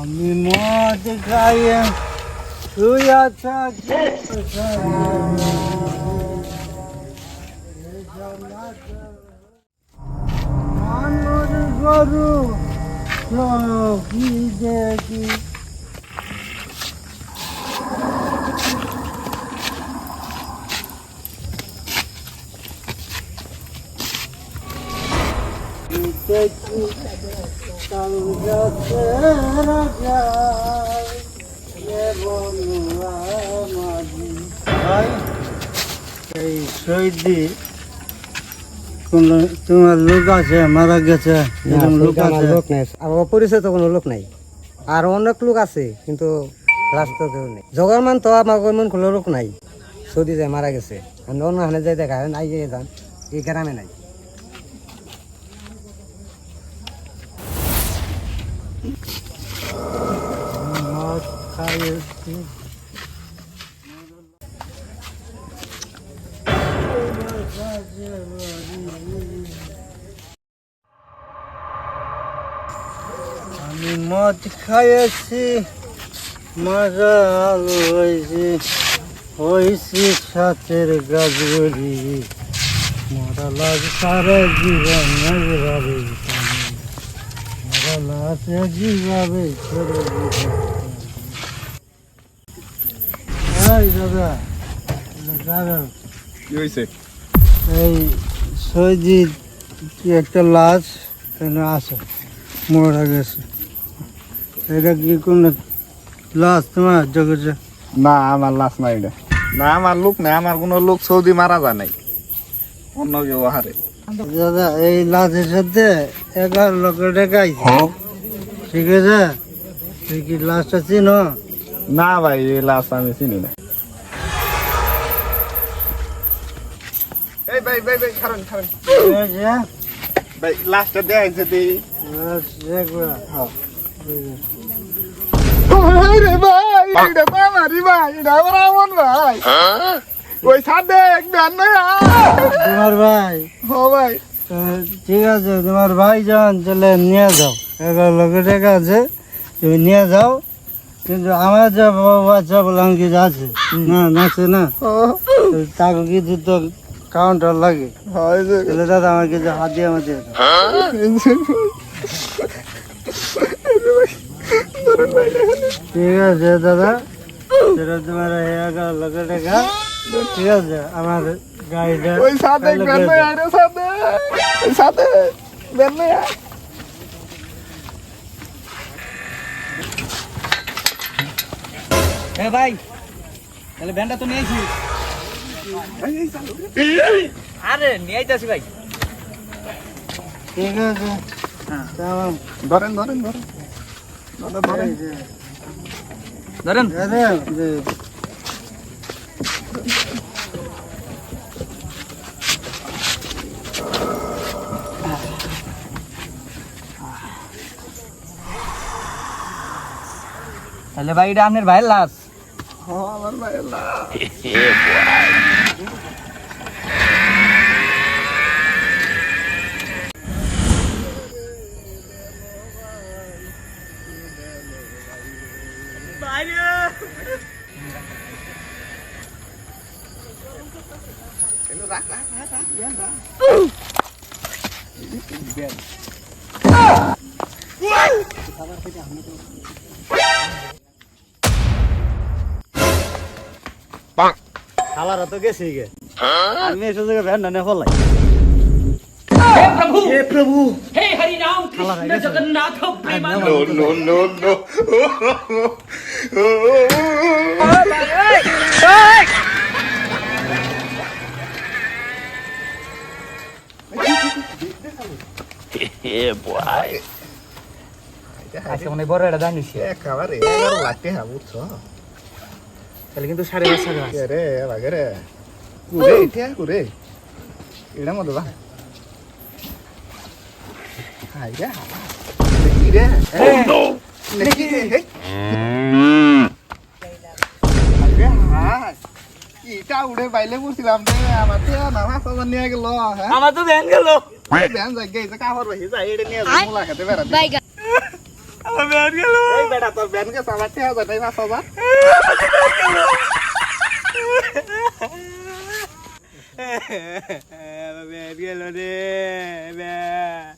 আমি মদ খাইয়ে শুয়া থাকি মানুষ গরু কি দেখি দেখি কাল যাচ্ছে এই সৈদি কোন তোমার লোক আছে মারা গেছে এরকম লোক আছে? লোক নাই, আমার পরিচয় তো কোনো লোক নাই। আর অনেক লোক আছে কিন্তু রাস্তা কেউ নেই। জগরমান তো আমার মন কোনো লোক নাই। সৌদি যায় মারা গেছে, আমরা অন্য হানে যাই দেখা নাই, যে যান এই গ্রামে নাই। মদ খাইয়েছি আমি মদ খাইয়েছি মজা আলো হয়েছি হয়েছি সাথের গাছগুলি মরা লাজ সারা জীবন নজরাবে মরা লাজ জীবাবে ছেড়ে দিবে। এই দাদা দাঁড়াও, কি হয়েছে? এই সৈদি কি একটা লাশ কেন আছে মরা গেছে, এটা কি কোন লাশ তোমার জগতে? না আমার লাশ নাই এটা, না আমার লোক নাই, আমার কোনো লোক সৌদি মারা যায় নাই, অন্য কেউ হারে। দাদা এই লাশের সাথে 11 লক্ষ টাকা ঠিক আছে, তুই কি লাশটা চিনো? না ভাই এই লাশ আমি চিনি না। এই ভাই ভাই ভাই খারান খারান ঠিক আছে, ভাই লাশটা দেখাইছে দি। লাশ দেখবা। রে ভাই এটা তো আমারই ভাই, এটা আমার আমন ভাই। ওই সাথে এক ব্যান নাই তোমার ভাই? ও ভাই তো ঠিক আছে, তোমার ভাই যান তাহলে নিয়ে যাও, 11 লক্ষ টাকা আছে, তুমি নিয়ে যাও। কিন্তু আমার যা বাচ্চা বললাম কি আছে না নাচে না, তাকে কিছু তো কাউন্টার লাগে, হয় যে তাহলে দাদা আমার কিছু হাত দিয়ে আমার দিয়ে দাও। ঠিক আছে দাদা, সেটা তোমার 11 লক্ষ টাকা। ঠিক আছে, আমার গাড়িটা ওই সাথে এক ব্যান নাই আরে সাথে, ওই সাথে ব্যান নাই। এ ভাই তাহলে ব্যান্ডটা তো নিয়েছি। আরে নিয়ে আইতাছি ভাই। ঠিক আছে, তামাম। ধরেন ধরেন ধরেন দাদা ধরেন। ধরেন দাদা, তাহলে ভাই এটা আপনার ভাইয়ের লাশ? হ্যাঁ আমার ভাইয়ের লাশ। খালারা তো গেছে গে, আমি এসে জায়গায় ভ্যান না ফলাই। हे प्रभु हे Hari Ram Krishna Jagannath Premanand. No no no আজকে মনে হয় বড় একটা দান নিছি, একেবারে 11 লাখ টাকা বুঝছো? তাহলে কিন্তু 5.5 টাকা আছে। রে লাগে রে কুরে এটা কুরে এটা মতো বা হাই রে দেখি রে দেখি রে আরে হাই ইটা উড়ে বাইলে বসিলাম রে, আমার তো নামা সজন নিয়ে গেল। হ্যাঁ আমার তো ব্যান গেল। ব্যান যাই গেছে কাপড় বাহি যাই এটা নিয়ে মুলা খেতে বেড়াতে। ব্যান গেল এই বেটা তোর ব্যান কে চালাতে হবে নাই 5000 ব্যান গেল রে ব্যান